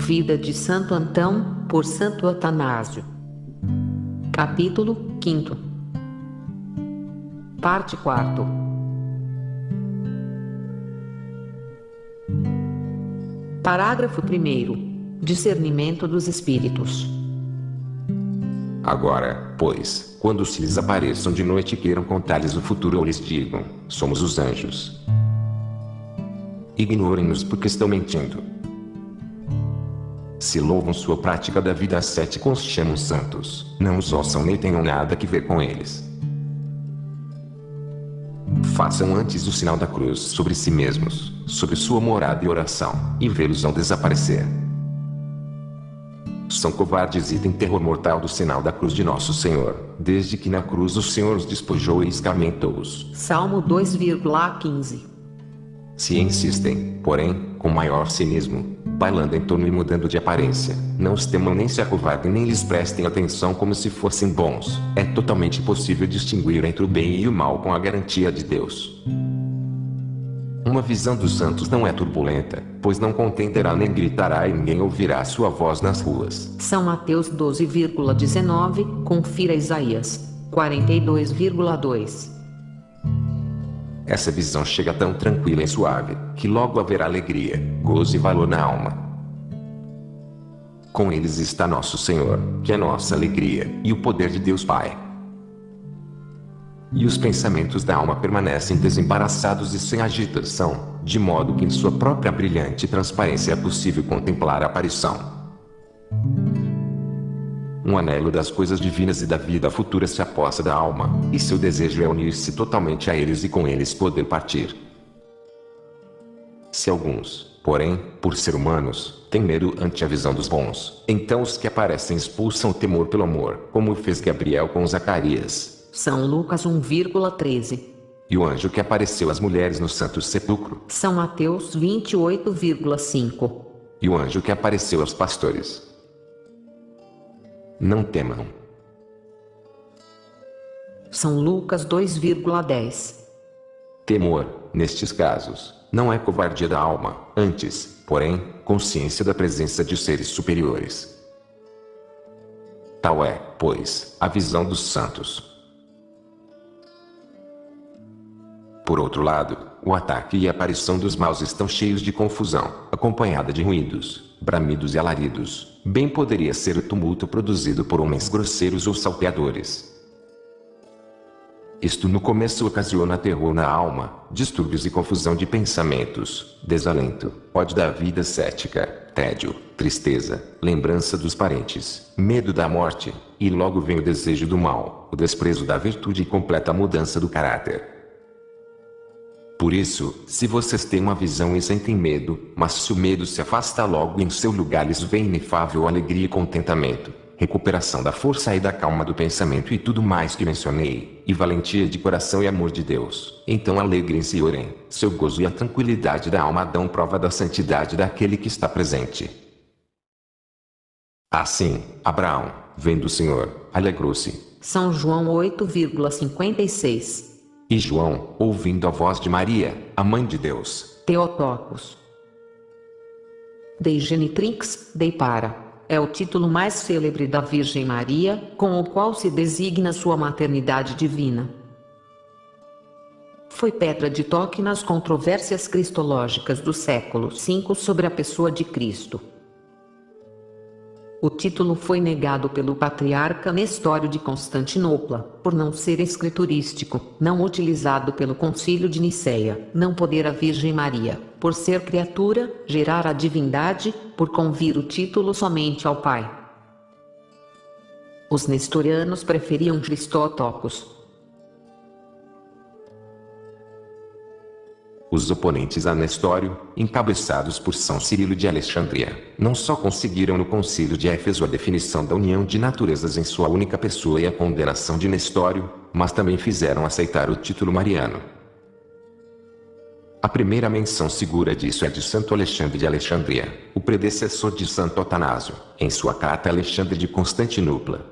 Vida de Santo Antão, por Santo Atanásio. Capítulo 5. Parte 4. Parágrafo 1º. Discernimento dos Espíritos. Agora, pois, quando se lhes apareçam de noite e queiram contar-lhes o futuro ou lhes digam, somos os anjos, ignorem-nos porque estão mentindo. Se louvam sua prática da vida ascética ou os chamam santos, não os ouçam nem tenham nada que ver com eles. Façam antes o sinal da cruz sobre si mesmos, sobre sua morada e oração, e vê-los vão desaparecer. São covardes e têm terror mortal do sinal da cruz de nosso Senhor, desde que na cruz o Senhor os despojou e escarmentou-os. Salmo 2,15. Se insistem, porém, com maior cinismo, bailando em torno e mudando de aparência, não os temam nem se acovardem nem lhes prestem atenção como se fossem bons. É totalmente possível distinguir entre o bem e o mal com a garantia de Deus. Uma visão dos santos não é turbulenta, pois não contenderá nem gritará e ninguém ouvirá sua voz nas ruas. São Mateus 12,19, confira Isaías 42,2. Essa visão chega tão tranquila e suave, que logo haverá alegria, gozo e valor na alma. Com eles está nosso Senhor, que é nossa alegria, e o poder de Deus Pai. E os pensamentos da alma permanecem desembaraçados e sem agitação, de modo que em sua própria brilhante transparência é possível contemplar a aparição. Um anelo das coisas divinas e da vida futura se apossa da alma, e seu desejo é unir-se totalmente a eles e com eles poder partir. Se alguns, porém, por ser humanos, têm medo ante a visão dos bons, então os que aparecem expulsam o temor pelo amor, como fez Gabriel com Zacarias. São Lucas 1,13. E o anjo que apareceu às mulheres no Santo Sepulcro. São Mateus 28,5. E o anjo que apareceu aos pastores. Não temam. São Lucas 2,10. Temor, nestes casos, não é covardia da alma, antes, porém, consciência da presença de seres superiores. Tal é, pois, a visão dos santos. Por outro lado, o ataque e a aparição dos maus estão cheios de confusão, acompanhada de ruídos, bramidos e alaridos. Bem poderia ser o tumulto produzido por homens grosseiros ou salteadores. Isto no começo ocasiona terror na alma, distúrbios e confusão de pensamentos, desalento, ódio da vida ascética, tédio, tristeza, lembrança dos parentes, medo da morte, e logo vem o desejo do mal, o desprezo da virtude e completa mudança do caráter. Por isso, se vocês têm uma visão e sentem medo, mas se o medo se afasta logo em seu lugar lhes vem inefável alegria e contentamento, recuperação da força e da calma do pensamento e tudo mais que mencionei, e valentia de coração e amor de Deus. Então alegrem-se e orem, seu gozo e a tranquilidade da alma dão prova da santidade daquele que está presente. Assim, Abraão, vendo o Senhor, alegrou-se. São João 8,56. E João, ouvindo a voz de Maria, a mãe de Deus. Theotokos. Dei Genitrix, Dei para. É o título mais célebre da Virgem Maria, com o qual se designa sua maternidade divina. Foi pedra de toque nas controvérsias cristológicas do século V sobre a pessoa de Cristo. O título foi negado pelo patriarca Nestório de Constantinopla, por não ser escriturístico, não utilizado pelo Concílio de Niceia, não poder a Virgem Maria, por ser criatura, gerar a divindade, por convir o título somente ao Pai. Os nestorianos preferiam Christotokos. Os oponentes a Nestório, encabeçados por São Cirilo de Alexandria, não só conseguiram no concílio de Éfeso a definição da união de naturezas em sua única pessoa e a condenação de Nestório, mas também fizeram aceitar o título mariano. A primeira menção segura disso é de Santo Alexandre de Alexandria, o predecessor de Santo Atanásio, em sua carta a Alexandre de Constantinopla.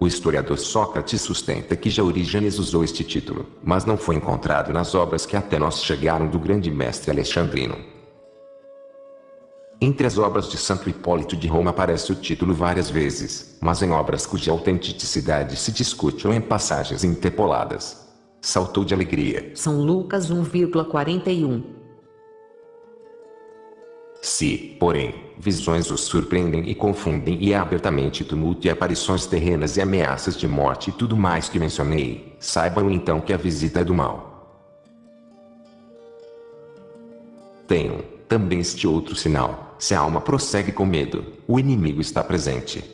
O historiador Sócrates sustenta que já Orígenes usou este título, mas não foi encontrado nas obras que até nós chegaram do grande mestre alexandrino. Entre as obras de Santo Hipólito de Roma aparece o título várias vezes, mas em obras cuja autenticidade se discute ou em passagens interpoladas. Saltou de alegria. São Lucas 1,41. Se, porém, visões os surpreendem e confundem e há abertamente tumulto e aparições terrenas e ameaças de morte e tudo mais que mencionei, saibam então que a visita é do mal. Tenham também este outro sinal: se a alma prossegue com medo, o inimigo está presente.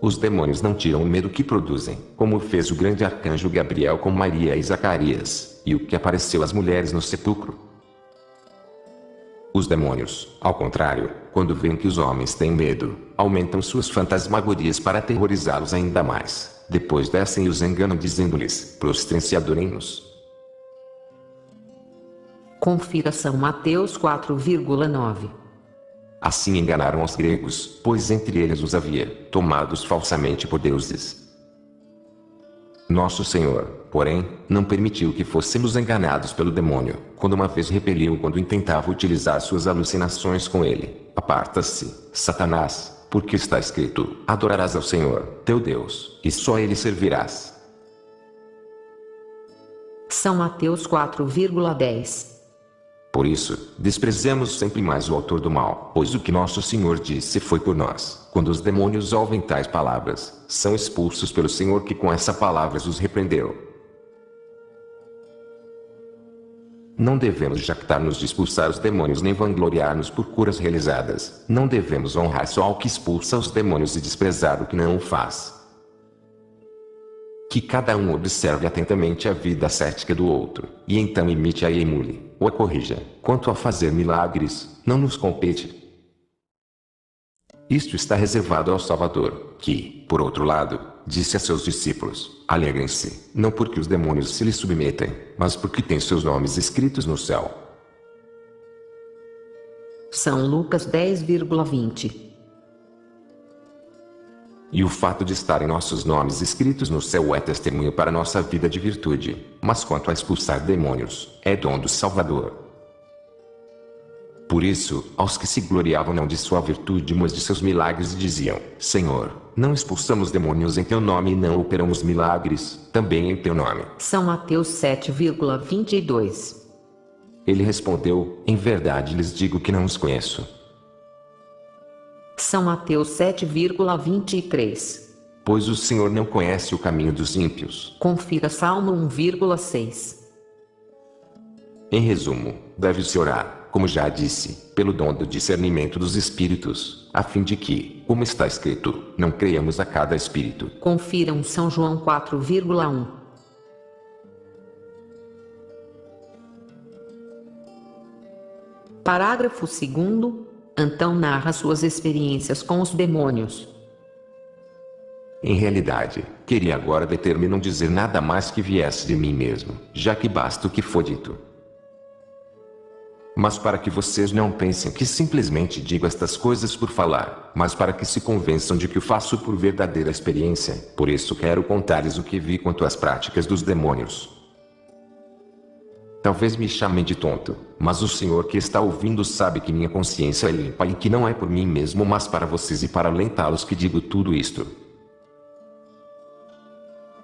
Os demônios não tiram o medo que produzem, como fez o grande arcanjo Gabriel com Maria e Zacarias, e o que apareceu às mulheres no sepulcro. Os demônios, ao contrário, quando veem que os homens têm medo, aumentam suas fantasmagorias para aterrorizá-los ainda mais. Depois descem e os enganam dizendo-lhes: prostrem-se e adorem-nos. Confira São Mateus 4,9. Assim enganaram os gregos, pois entre eles os havia, tomados falsamente por deuses. Nosso Senhor, porém, não permitiu que fôssemos enganados pelo demônio, quando uma vez repeliu quando intentava utilizar suas alucinações com ele. Aparta-se, Satanás, porque está escrito: adorarás ao Senhor, teu Deus, e só ele servirás. São Mateus 4,10. Por isso, desprezemos sempre mais o autor do mal, pois o que nosso Senhor disse foi por nós. Quando os demônios ouvem tais palavras, são expulsos pelo Senhor que com essa palavras os repreendeu. Não devemos jactar-nos de expulsar os demônios nem vangloriar-nos por curas realizadas. Não devemos honrar só ao que expulsa os demônios e desprezar o que não o faz. Que cada um observe atentamente a vida ascética do outro, e então imite-a e emule, ou a corrija. Quanto a fazer milagres, não nos compete. Isto está reservado ao Salvador, que, por outro lado, disse a seus discípulos: alegrem-se, não porque os demônios se lhes submetem, mas porque têm seus nomes escritos no céu. São Lucas 10,20. E o fato de estarem nossos nomes escritos no céu é testemunho para nossa vida de virtude, mas quanto a expulsar demônios, é dom do Salvador. Por isso, aos que se gloriavam não de sua virtude mas de seus milagres diziam: Senhor, não expulsamos demônios em teu nome e não operamos milagres, também em teu nome. São Mateus 7,22. Ele respondeu: em verdade lhes digo que não os conheço. São Mateus 7,23. Pois o Senhor não conhece o caminho dos ímpios. Confira Salmo 1,6. Em resumo, deve-se orar, como já disse, pelo dom do discernimento dos espíritos, a fim de que, como está escrito, não creiamos a cada espírito. Confiram São João 4,1. Parágrafo 2º. Antão narra suas experiências com os demônios. Em realidade, queria agora deter-me não dizer nada mais que viesse de mim mesmo, já que basta o que foi dito. Mas para que vocês não pensem que simplesmente digo estas coisas por falar, mas para que se convençam de que o faço por verdadeira experiência, por isso quero contar-lhes o que vi quanto às práticas dos demônios. Talvez me chamem de tonto, mas o Senhor que está ouvindo sabe que minha consciência é limpa e que não é por mim mesmo mas para vocês e para alentá-los que digo tudo isto.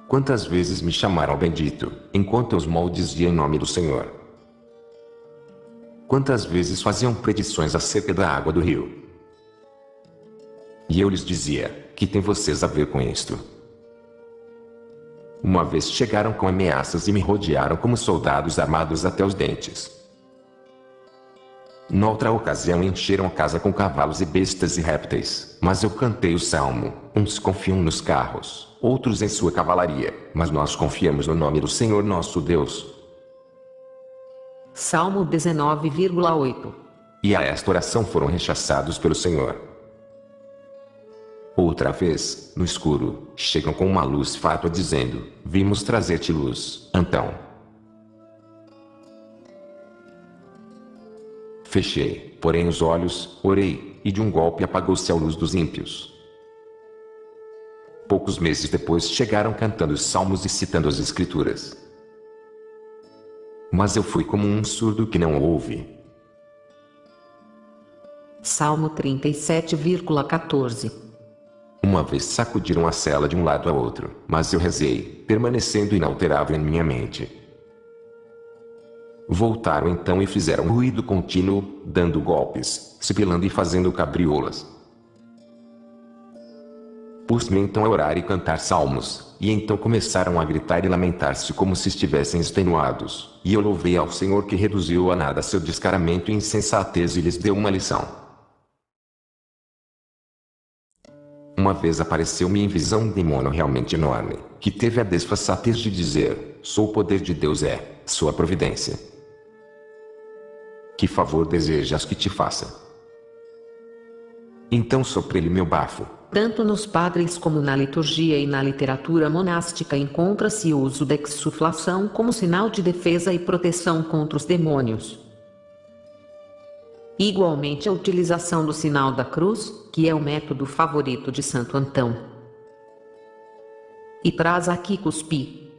Quantas vezes me chamaram bendito, enquanto eu os maldizia em nome do Senhor? Quantas vezes faziam predições acerca da água do rio? E eu lhes dizia: que tem vocês a ver com isto? Uma vez chegaram com ameaças e me rodearam como soldados armados até os dentes. Noutra ocasião encheram a casa com cavalos e bestas e répteis, mas eu cantei o salmo: uns confiam nos carros, outros em sua cavalaria, mas nós confiamos no nome do Senhor nosso Deus. Salmo 19,8. E a esta oração foram rechaçados pelo Senhor. Outra vez, no escuro, chegam com uma luz fátua dizendo: vimos trazer-te luz, Antão. Fechei, porém os olhos, orei, e de um golpe apagou-se a luz dos ímpios. Poucos meses depois chegaram cantando os salmos e citando as escrituras. Mas eu fui como um surdo que não ouve. Salmo 37,14. Uma vez sacudiram a cela de um lado a outro, mas eu rezei, permanecendo inalterável em minha mente. Voltaram então e fizeram ruído contínuo, dando golpes, sipilando e fazendo cabriolas. Pus-me então a orar e cantar salmos, e então começaram a gritar e lamentar-se como se estivessem extenuados, e eu louvei ao Senhor que reduziu a nada seu descaramento e insensatez e lhes deu uma lição. Uma vez apareceu-me em visão um demônio realmente enorme, que teve a desfaçatez de dizer: sou o poder de Deus, sua providência. Que favor desejas que te faça? Então soprei-lhe meu bafo. Tanto nos padres como na liturgia e na literatura monástica encontra-se o uso da exsuflação como sinal de defesa e proteção contra os demônios. Igualmente a utilização do sinal da cruz, que é o método favorito de Santo Antão. E traz aqui cuspir.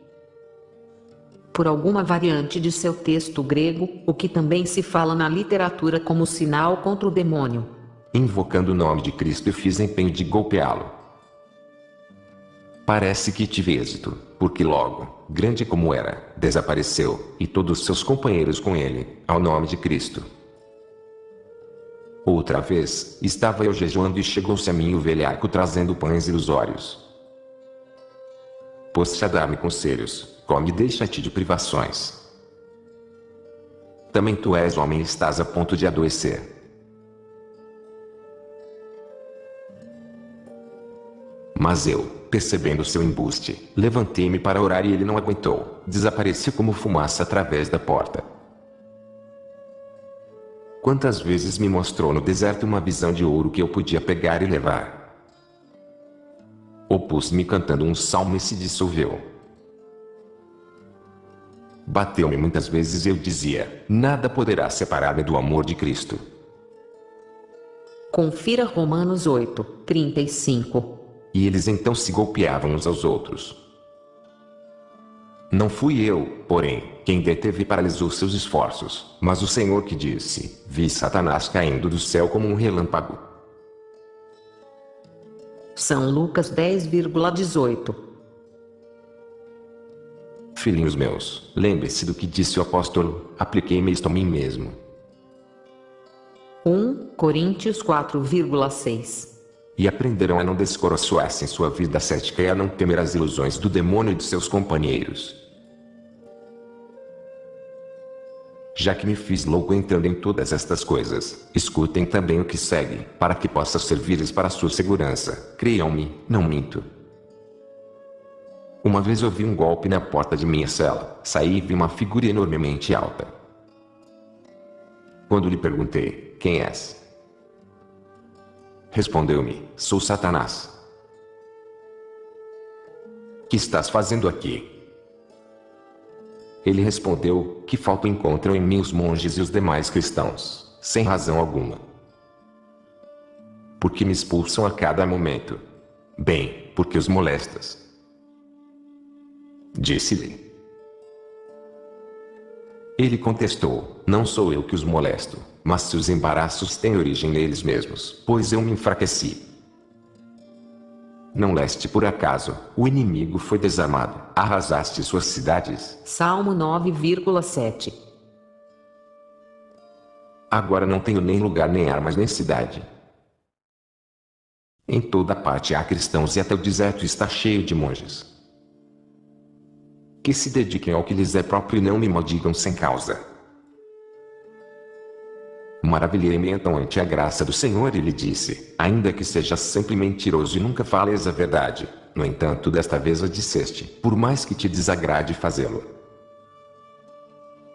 Por alguma variante de seu texto grego, o que também se fala na literatura como sinal contra o demônio. Invocando o nome de Cristo eu fiz empenho de golpeá-lo. Parece que tive êxito, porque logo, grande como era, desapareceu, e todos seus companheiros com ele, ao nome de Cristo. Outra vez, estava eu jejuando e chegou-se a mim o velhaco trazendo pães ilusórios. Pôs-se a dar-me conselhos: come e deixa-te de privações. Também tu és homem e estás a ponto de adoecer. Mas eu, percebendo seu embuste, levantei-me para orar e ele não aguentou, desapareceu como fumaça através da porta. Quantas vezes me mostrou no deserto uma visão de ouro que eu podia pegar e levar. Opus-me cantando um salmo e se dissolveu. Bateu-me muitas vezes e eu dizia: nada poderá separar-me do amor de Cristo. Confira Romanos 8, 35. E eles então se golpeavam uns aos outros. Não fui eu, porém, quem deteve e paralisou seus esforços, mas o Senhor que disse: vi Satanás caindo do céu como um relâmpago. São Lucas 10,18. Filhinhos meus, lembre-se do que disse o apóstolo: apliquei-me isto a mim mesmo. 1 Coríntios 4,6. E aprenderão a não descoroçoar-se em sua vida cética e a não temer as ilusões do demônio e de seus companheiros. Já que me fiz louco entrando em todas estas coisas, escutem também o que segue, para que possa servir-lhes para sua segurança. Creiam-me, não minto. Uma vez ouvi um golpe na porta de minha cela, saí e vi uma figura enormemente alta. Quando lhe perguntei: quem és? Respondeu-me: sou Satanás. Que estás fazendo aqui? Ele respondeu: que falta encontram em mim os monges e os demais cristãos, sem razão alguma. Porque me expulsam a cada momento. Bem, porque os molestas. Disse-lhe. Ele contestou: não sou eu que os molesto, mas seus embaraços têm origem neles mesmos, pois eu me enfraqueci. Não leste por acaso, o inimigo foi desarmado, arrasaste suas cidades. Salmo 9,7. Agora não tenho nem lugar nem armas nem cidade. Em toda parte há cristãos e até o deserto está cheio de monges. Que se dediquem ao que lhes é próprio e não me maldigam sem causa. Maravilhei-me então ante a graça do Senhor e lhe disse: ainda que sejas sempre mentiroso e nunca fales a verdade, no entanto desta vez a disseste, por mais que te desagrade fazê-lo.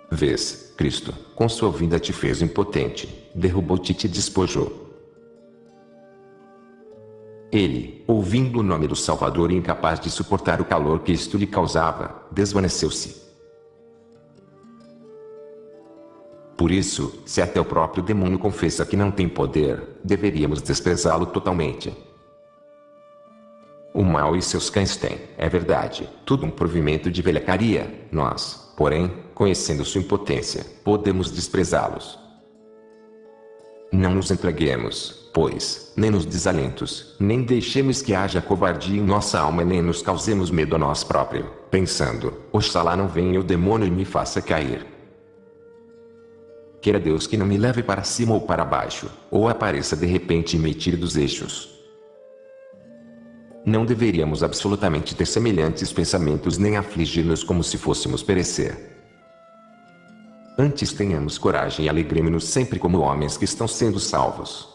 Vês, Cristo, com sua vinda te fez impotente, derrubou-te e te despojou. Ele, ouvindo o nome do Salvador e incapaz de suportar o calor que isto lhe causava, desvaneceu-se. Por isso, se até o próprio demônio confessa que não tem poder, deveríamos desprezá-lo totalmente. O mal e seus cães têm, é verdade, tudo um provimento de velhacaria. Nós, porém, conhecendo sua impotência, podemos desprezá-los. Não nos entreguemos, pois, nem nos desalentos, nem deixemos que haja covardia em nossa alma, nem nos causemos medo a nós próprios, pensando: oxalá não venha o demônio e me faça cair. Queira Deus que não me leve para cima ou para baixo, ou apareça de repente e me tire dos eixos. Não deveríamos absolutamente ter semelhantes pensamentos nem afligir-nos como se fôssemos perecer. Antes tenhamos coragem e alegremos-nos sempre como homens que estão sendo salvos.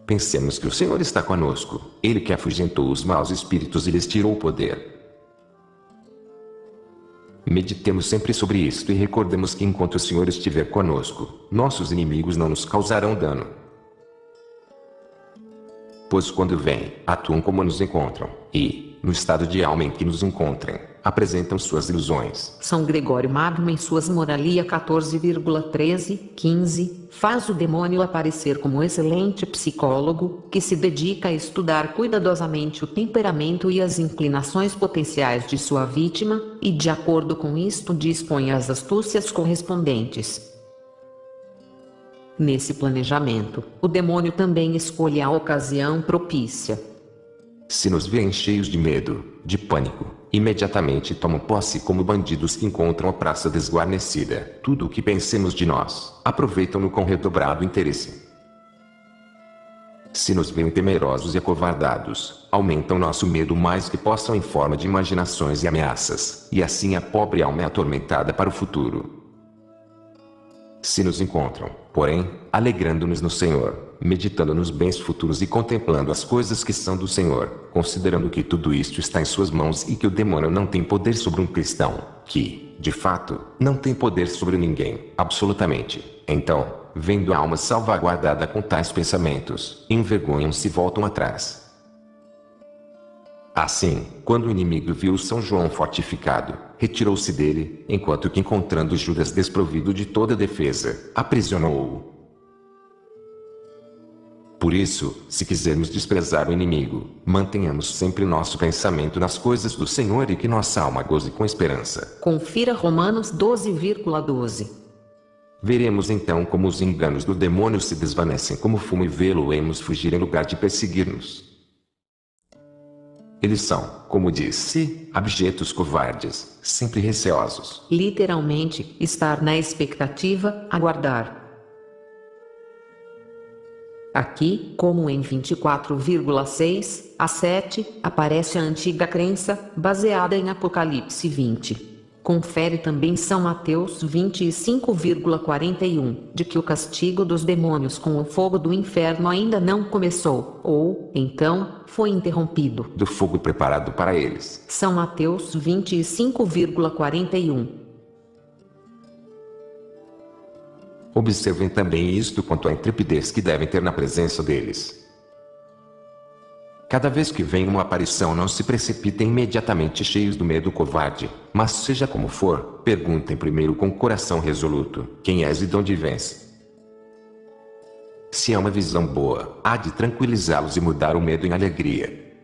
Pensemos que o Senhor está conosco, Ele que afugentou os maus espíritos e lhes tirou o poder. Meditemos sempre sobre isto e recordemos que enquanto o Senhor estiver conosco, nossos inimigos não nos causarão dano. Pois quando vêm, atuam como nos encontram, e, no estado de alma em que nos encontrem, apresentam suas ilusões. São Gregório Magno em suas Moralia 14,13-15, faz o demônio aparecer como excelente psicólogo, que se dedica a estudar cuidadosamente o temperamento e as inclinações potenciais de sua vítima, e de acordo com isto dispõe as astúcias correspondentes. Nesse planejamento, o demônio também escolhe a ocasião propícia. Se nos veem cheios de medo, de pânico, imediatamente tomam posse como bandidos que encontram a praça desguarnecida. Tudo o que pensemos de nós, aproveitam-no com redobrado interesse. Se nos veem temerosos e acovardados, aumentam nosso medo mais que possam em forma de imaginações e ameaças, e assim a pobre alma é atormentada para o futuro. Se nos encontram, porém, alegrando-nos no Senhor, meditando nos bens futuros e contemplando as coisas que são do Senhor, considerando que tudo isto está em suas mãos e que o demônio não tem poder sobre um cristão, que, de fato, não tem poder sobre ninguém, absolutamente. Então, vendo a alma salvaguardada com tais pensamentos, envergonham-se e voltam atrás. Assim, quando o inimigo viu São João fortificado, retirou-se dele, enquanto que encontrando Judas desprovido de toda defesa, aprisionou-o. Por isso, se quisermos desprezar o inimigo, mantenhamos sempre nosso pensamento nas coisas do Senhor e que nossa alma goze com esperança. Confira Romanos 12,12. Veremos então como os enganos do demônio se desvanecem como fumo e vê-lo-emos fugir em lugar de perseguir-nos. Eles são, como disse, abjetos covardes, sempre receosos. Literalmente, estar na expectativa, aguardar. Aqui, como em 24,6 a 7, aparece a antiga crença, baseada em Apocalipse 20. Confere também São Mateus 25,41, de que o castigo dos demônios com o fogo do inferno ainda não começou, ou, então, foi interrompido. Do fogo preparado para eles. São Mateus 25,41. Observem também isto quanto à intrepidez que devem ter na presença deles. Cada vez que vem uma aparição, não se precipitem imediatamente cheios do medo covarde, mas seja como for, perguntem primeiro com coração resoluto: quem és e de onde vens? Se é uma visão boa, há de tranquilizá-los e mudar o medo em alegria.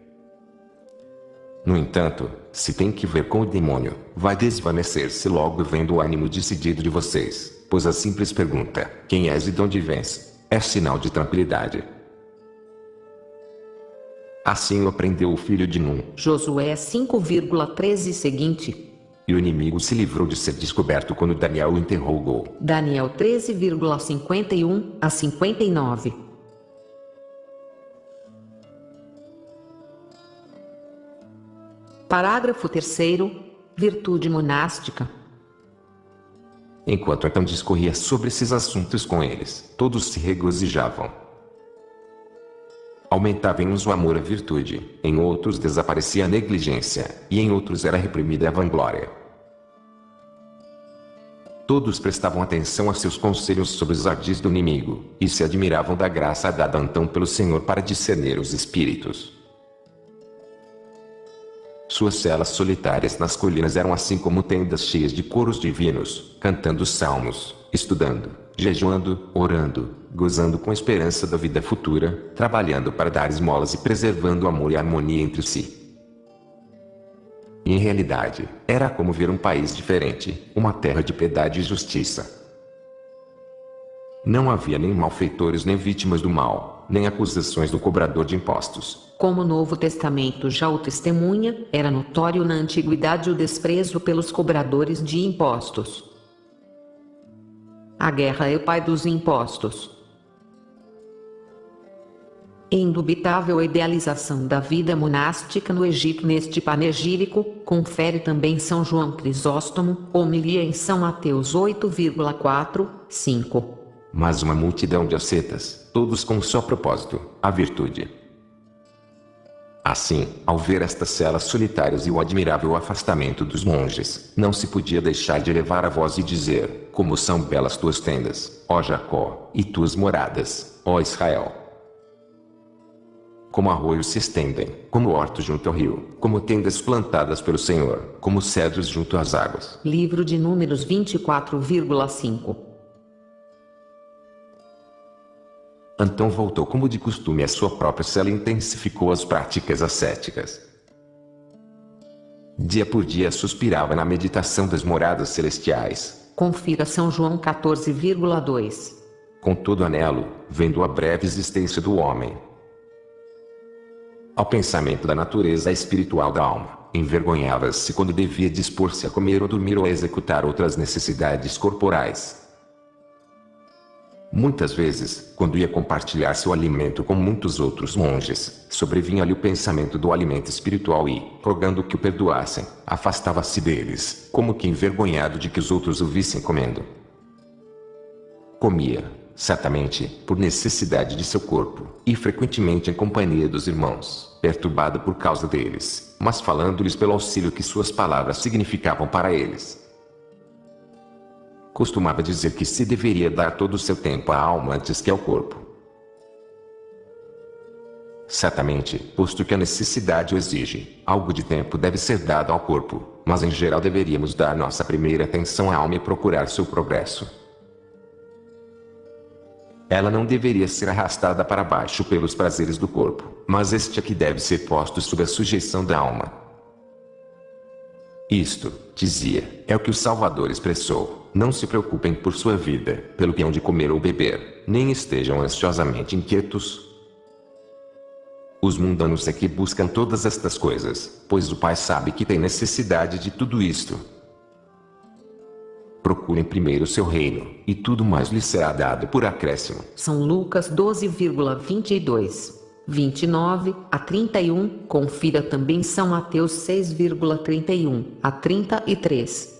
No entanto, se tem que ver com o demônio, vai desvanecer-se logo vendo o ânimo decidido de vocês, pois a simples pergunta: quem és e de onde vens? É sinal de tranquilidade. Assim o aprendeu o filho de Num. Josué 5,13 seguinte. E o inimigo se livrou de ser descoberto quando Daniel o interrogou. Daniel 13,51 a 59. Parágrafo 3º. Virtude monástica. Enquanto então discorria sobre esses assuntos com eles, todos se regozijavam. Aumentava em uns o amor à virtude, em outros desaparecia a negligência, e em outros era reprimida a vanglória. Todos prestavam atenção a seus conselhos sobre os ardis do inimigo, e se admiravam da graça dada então pelo Senhor para discernir os espíritos. Suas celas solitárias nas colinas eram assim como tendas cheias de coros divinos, cantando salmos, estudando, jejuando, orando, gozando com esperança da vida futura, trabalhando para dar esmolas e preservando o amor e a harmonia entre si. E em realidade, era como ver um país diferente, uma terra de piedade e justiça. Não havia nem malfeitores nem vítimas do mal, nem acusações do cobrador de impostos. Como o Novo Testamento já o testemunha, era notório na antiguidade o desprezo pelos cobradores de impostos. A guerra é o pai dos impostos. É indubitável a idealização da vida monástica no Egito neste panegírico, confere também São João Crisóstomo, homilia em São Mateus 8,4, 5. Mas uma multidão de ascetas, todos com um só propósito, a virtude. Assim, ao ver estas celas solitárias e o admirável afastamento dos monges, não se podia deixar de elevar a voz e dizer: como são belas tuas tendas, ó Jacó, e tuas moradas, ó Israel! Como arroios se estendem, como hortos junto ao rio, como tendas plantadas pelo Senhor, como cedros junto às águas. Livro de Números 24,5. Então voltou como de costume à sua própria cela e intensificou as práticas ascéticas. Dia por dia suspirava na meditação das moradas celestiais. Confira São João 14,2. Com todo anelo, vendo a breve existência do homem. Ao pensamento da natureza espiritual da alma, envergonhava-se quando devia dispor-se a comer ou dormir ou a executar outras necessidades corporais. Muitas vezes, quando ia compartilhar seu alimento com muitos outros monges, sobrevinha-lhe o pensamento do alimento espiritual e, rogando que o perdoassem, afastava-se deles, como que envergonhado de que os outros o vissem comendo. Comia, certamente, por necessidade de seu corpo, e frequentemente em companhia dos irmãos, perturbado por causa deles, mas falando-lhes pelo auxílio que suas palavras significavam para eles. Costumava dizer que se deveria dar todo o seu tempo à alma antes que ao corpo. Certamente, posto que a necessidade o exige, algo de tempo deve ser dado ao corpo, mas em geral deveríamos dar nossa primeira atenção à alma e procurar seu progresso. Ela não deveria ser arrastada para baixo pelos prazeres do corpo, mas este é que deve ser posto sob a sujeição da alma. Isto, dizia, é o que o Salvador expressou: não se preocupem por sua vida, pelo que hão de comer ou beber, nem estejam ansiosamente inquietos. Os mundanos é que buscam todas estas coisas, pois o Pai sabe que tem necessidade de tudo isto. Procurem primeiro o seu reino, e tudo mais lhes será dado por acréscimo. São Lucas 12,22, 29 a 31. Confira também São Mateus 6,31 a 33.